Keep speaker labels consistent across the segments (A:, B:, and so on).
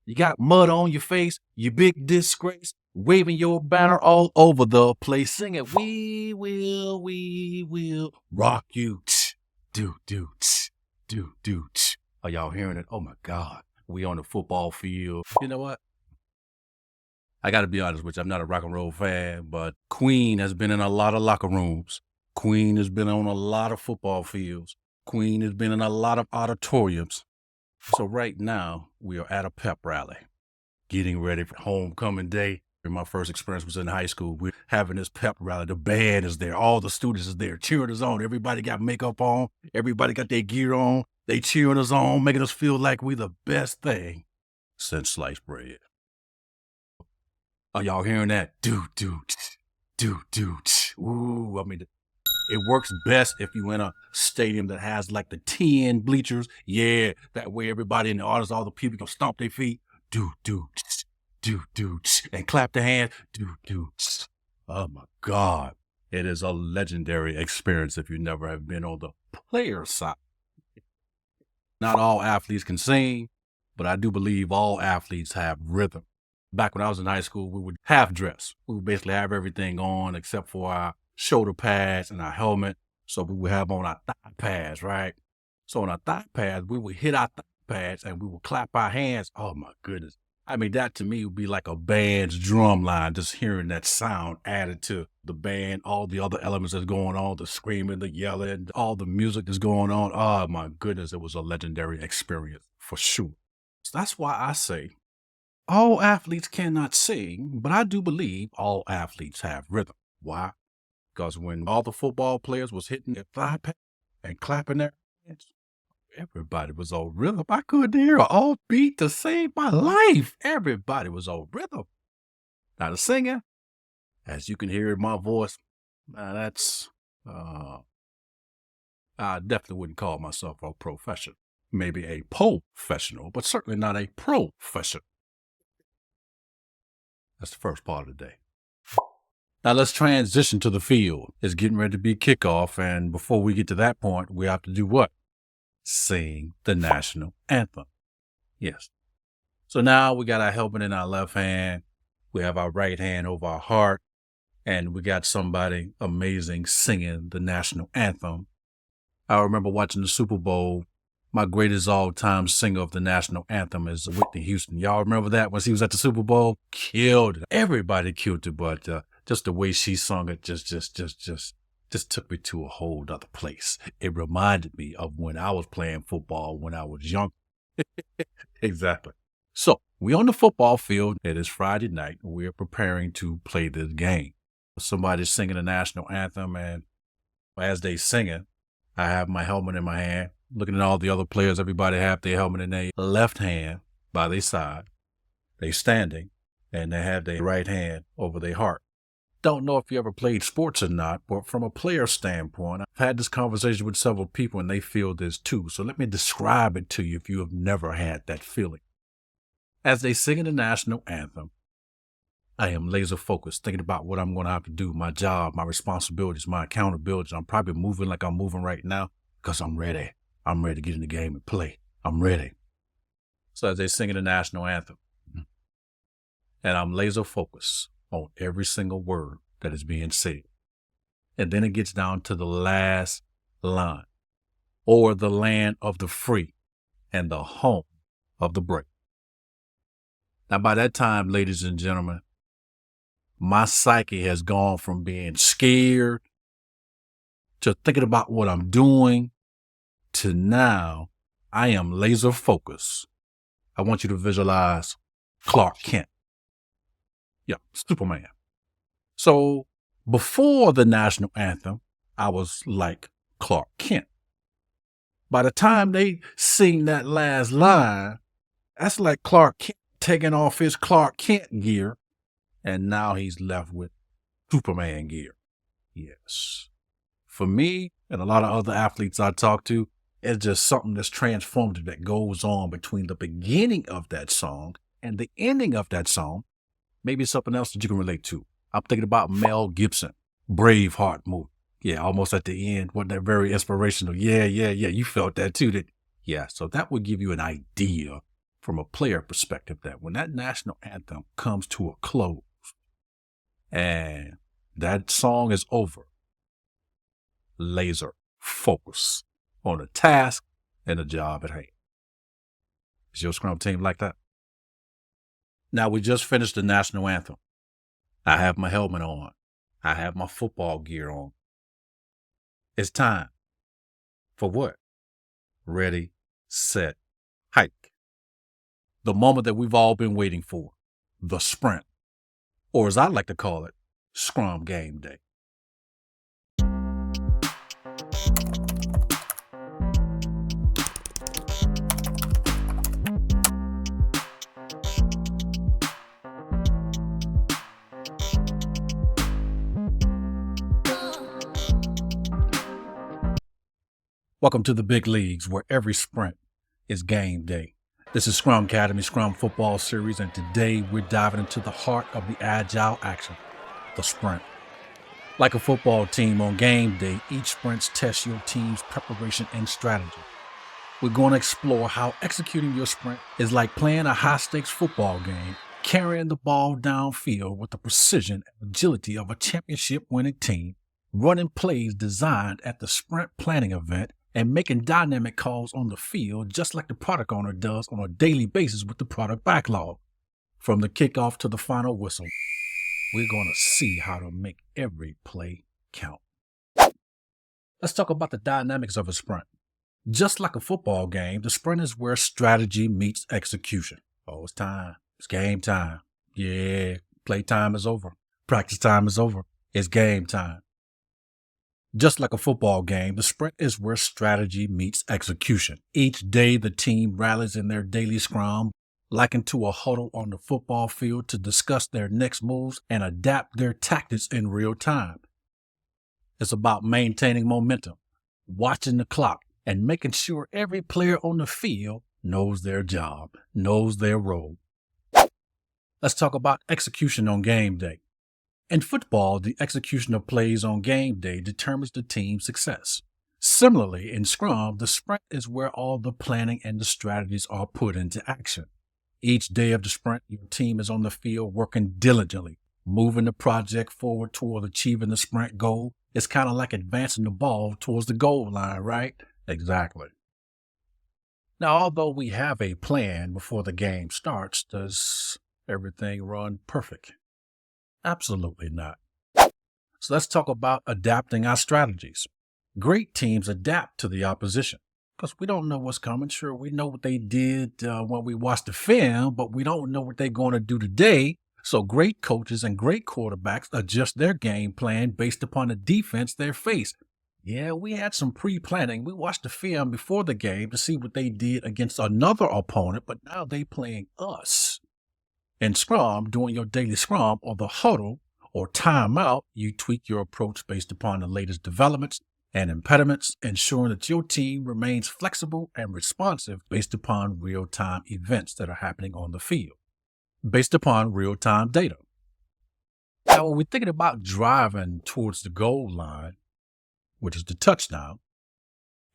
A: You got mud on your face, you big disgrace, waving your banner all over the place, singing, we will rock you. Do, do, do, do. Are y'all hearing it? Oh my God. We on the football field. You know what? I got to be honest with you. I'm not a rock and roll fan, but Queen has been in a lot of locker rooms. Queen has been on a lot of football fields. Queen has been in a lot of auditoriums. So right now, we are at a pep rally, getting ready for homecoming day. My first experience was in high school. We're having this pep rally. The band is there. All the students is there cheering us on. Everybody got makeup on. Everybody got their gear on. They cheering us on, making us feel like we the best thing since sliced bread. Are y'all hearing that? Do, do, do, do. Ooh, I mean, it works best if you in a stadium that has like the 10 bleachers. Yeah, that way everybody in the audience, all the people can stomp their feet. Do, do, do, do, and clap their hands. Do, do. Oh my God. It is a legendary experience if you never have been on the player side. Not all athletes can sing, but I do believe all athletes have rhythm. Back when I was in high school, we would half dress. We would basically have everything on except for our shoulder pads and our helmet. So we would have on our thigh pads, right? So on our thigh pads, we would hit our thigh pads and we would clap our hands. Oh my goodness. I mean, that to me would be like a band's drum line, just hearing that sound added to the band, all the other elements that's going on, the screaming, the yelling, all the music that's going on. Oh my goodness, it was a legendary experience for sure. So that's why I say all athletes cannot sing, but I do believe all athletes have rhythm. Why? Because when all the football players was hitting their thigh pad and clapping their hands, everybody was on rhythm. I couldn't hear an off beat to save my life. Everybody was on rhythm. Now the singing, as you can hear in my voice, that's I definitely wouldn't call myself a professional. Maybe a professional, but certainly not a professional. That's the first part of the day. Now let's transition to the field. It's getting ready to be kickoff, and before we get to that point, we have to do what? Sing the national anthem. Yes. So now we got our helmet in our left hand. We have our right hand over our heart, and we got somebody amazing singing the national anthem. I remember watching the Super Bowl. My greatest all-time singer of the national anthem is Whitney Houston. Y'all remember that when she was at the Super Bowl? Killed it. Everybody killed it, but just the way she sung it just took me to a whole other place. It reminded me of when I was playing football when I was young. Exactly. So we're on the football field. It is Friday night. We're preparing to play this game. Somebody's singing the national anthem, and as they sing it, I have my helmet in my hand. Looking at all the other players, everybody have their helmet in their left hand by their side. They standing, and they have their right hand over their heart. Don't know if you ever played sports or not, but from a player standpoint, I've had this conversation with several people, and they feel this too. So let me describe it to you if you have never had that feeling. As they sing the national anthem, I am laser focused, thinking about what I'm going to have to do, my job, my responsibilities, my accountabilities. I'm probably moving like I'm moving right now because I'm ready. I'm ready to get in the game and play. I'm ready. So as they sing the national anthem, and I'm laser focused on every single word that is being said. And then it gets down to the last line. O'er the land of the free and the home of the brave. Now, by that time, ladies and gentlemen, my psyche has gone from being scared to thinking about what I'm doing to now I am laser focused. I want you to visualize Clark Kent. Yeah, Superman. So before the national anthem, I was like Clark Kent. By the time they sing that last line, that's like Clark Kent taking off his Clark Kent gear, and now he's left with Superman gear. Yes. For me and a lot of other athletes I talk to, it's just something that's transformative that goes on between the beginning of that song and the ending of that song. Maybe something else that you can relate to. I'm thinking about Mel Gibson, Braveheart movie. Yeah, almost at the end. Wasn't that very inspirational? Yeah. You felt that too. Yeah, so that would give you an idea from a player perspective that when that national anthem comes to a close and that song is over, laser focus on the task and the job at hand. Is your Scrum team like that? Now, we just finished the national anthem. I have my helmet on. I have my football gear on. It's time for what? Ready, set, hike. The moment that we've all been waiting for, the sprint, or as I like to call it, Scrum Game Day. Welcome to the big leagues, where every sprint is game day. This is Scrumcademy Scrum Football Series, and today we're diving into the heart of the Agile action, the sprint. Like a football team on game day, each sprint tests your team's preparation and strategy. We're going to explore how executing your sprint is like playing a high-stakes football game, carrying the ball downfield with the precision and agility of a championship-winning team, running plays designed at the sprint planning event, and making dynamic calls on the field just like the product owner does on a daily basis with the product backlog. From the kickoff to the final whistle, we're going to see how to make every play count. Let's talk about the dynamics of a sprint. Just like a football game, the sprint is where strategy meets execution. Oh, it's time. It's game time. Yeah, play time is over. Practice time is over. It's game time. Just like a football game, the sprint is where strategy meets execution. Each day, the team rallies in their daily scrum, likened to a huddle on the football field, to discuss their next moves and adapt their tactics in real time. It's about maintaining momentum, watching the clock, and making sure every player on the field knows their job, knows their role. Let's talk about execution on game day. In football, the execution of plays on game day determines the team's success. Similarly, in Scrum, the sprint is where all the planning and the strategies are put into action. Each day of the sprint, your team is on the field working diligently, moving the project forward toward achieving the sprint goal. It's kind of like advancing the ball towards the goal line, right? Exactly. Now, although we have a plan before the game starts, does everything run perfect? Absolutely not. So let's talk about adapting our strategies. Great teams adapt to the opposition because we don't know what's coming. Sure, we know what they did when we watched the film, but we don't know what they're going to do today. So great coaches and great quarterbacks adjust their game plan based upon the defense they face. Yeah, we had some pre-planning. We watched the film before the game to see what they did against another opponent, but now they're playing us. In Scrum, during your daily Scrum or the huddle or timeout, you tweak your approach based upon the latest developments and impediments, ensuring that your team remains flexible and responsive based upon real-time events that are happening on the field, based upon real-time data. Now, when we're thinking about driving towards the goal line, which is the touchdown,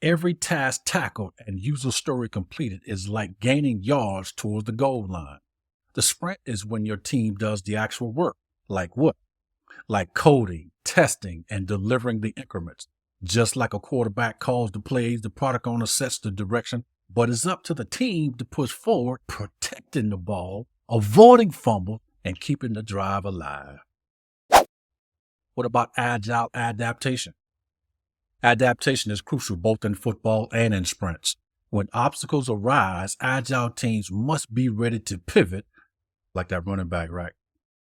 A: every task tackled and user story completed is like gaining yards towards the goal line. The sprint is when your team does the actual work. Like what? Like coding, testing, and delivering the increments. Just like a quarterback calls the plays, the product owner sets the direction, but it's up to the team to push forward, protecting the ball, avoiding fumble, and keeping the drive alive. What about Agile adaptation? Adaptation is crucial both in football and in sprints. When obstacles arise, Agile teams must be ready to pivot. Like that running back, right?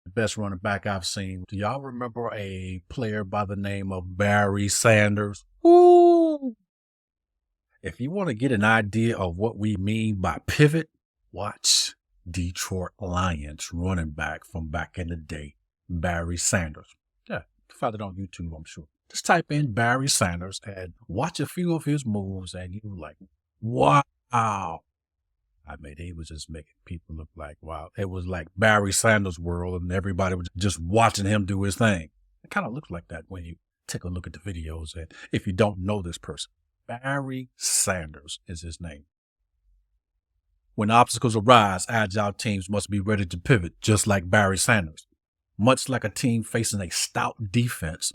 A: The best running back I've seen. Do y'all remember a player by the name of Barry Sanders? Woo! If you want to get an idea of what we mean by pivot, watch Detroit Lions running back from back in the day, Barry Sanders. Yeah, find it on YouTube, I'm sure. Just type in Barry Sanders and watch a few of his moves, and you're like, wow. I mean, he was just making people look like, wow. It was like Barry Sanders' world, and everybody was just watching him do his thing. It kind of looks like that when you take a look at the videos. And if you don't know this person, Barry Sanders is his name. When obstacles arise, Agile teams must be ready to pivot, just like Barry Sanders. Much like a team facing a stout defense,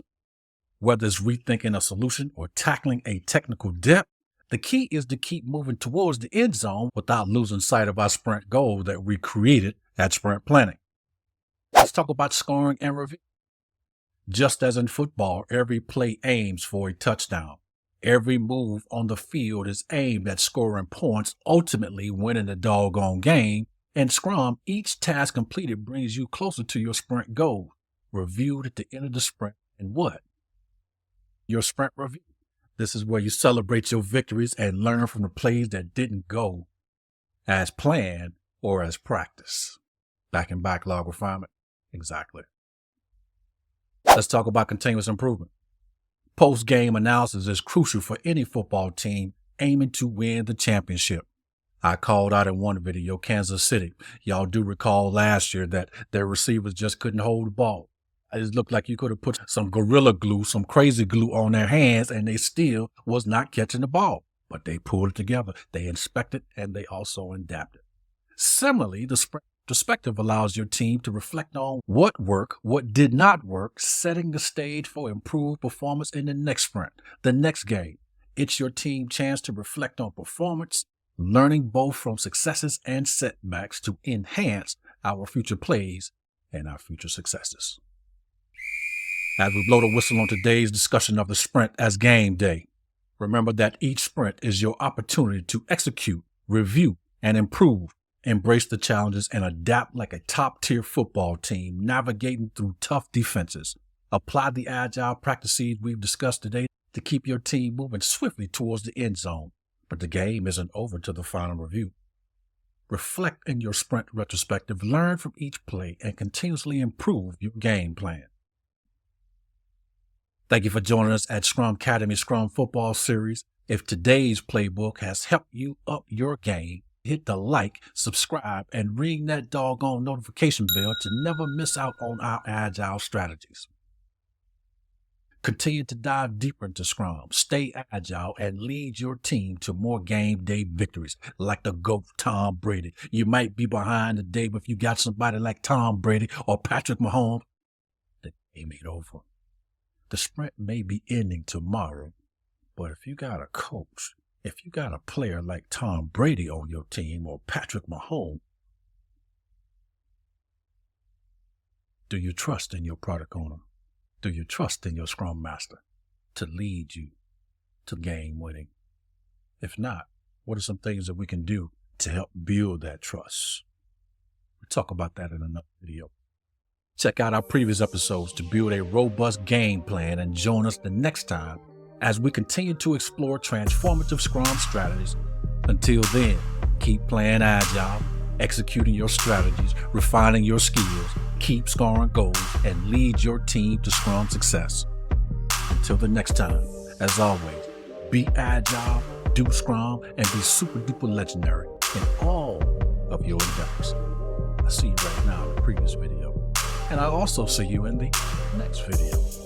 A: whether it's rethinking a solution or tackling a technical debt, the key is to keep moving towards the end zone without losing sight of our sprint goal that we created at sprint planning. Let's talk about scoring and review. Just as in football, every play aims for a touchdown. Every move on the field is aimed at scoring points, ultimately winning the doggone game. In Scrum, each task completed brings you closer to your sprint goal, reviewed at the end of the sprint. And what? Your sprint review. This is where you celebrate your victories and learn from the plays that didn't go as planned or as practice. Back in backlog refinement. Exactly. Let's talk about continuous improvement. Post-game analysis is crucial for any football team aiming to win the championship. I called out in one video, Kansas City. Y'all do recall last year that their receivers just couldn't hold the ball. It just looked like you could have put some gorilla glue, some crazy glue on their hands, and they still was not catching the ball. But they pulled it together. They inspected, and they also adapted. Similarly, the sprint retrospective allows your team to reflect on what worked, what did not work, setting the stage for improved performance in the next sprint, the next game. It's your team's chance to reflect on performance, learning both from successes and setbacks to enhance our future plays and our future successes. As we blow the whistle on today's discussion of the sprint as game day, remember that each sprint is your opportunity to execute, review, and improve. Embrace the challenges and adapt like a top-tier football team, navigating through tough defenses. Apply the agile practices we've discussed today to keep your team moving swiftly towards the end zone. But the game isn't over till the final review. Reflect in your sprint retrospective, learn from each play, and continuously improve your game plan. Thank you for joining us at Scrumcademy Scrum Football Series. If today's playbook has helped you up your game, hit the like, subscribe, and ring that doggone notification bell to never miss out on our agile strategies. Continue to dive deeper into Scrum, stay agile, and lead your team to more game day victories like the GOAT Tom Brady. You might be behind today, but if you got somebody like Tom Brady or Patrick Mahomes, the game ain't over. The sprint may be ending tomorrow, but if you got a coach, if you got a player like Tom Brady on your team or Patrick Mahomes, do you trust in your product owner? Do you trust in your Scrum Master to lead you to game winning? If not, what are some things that we can do to help build that trust? We'll talk about that in another video. Check out our previous episodes to build a robust game plan and join us the next time as we continue to explore transformative Scrum strategies. Until then, keep playing agile, executing your strategies, refining your skills, keep scoring goals, and lead your team to Scrum success. Until the next time, as always, be agile, do Scrum, and be super duper legendary in all of your endeavors. I see you right now in the previous video, and I'll also see you in the next video.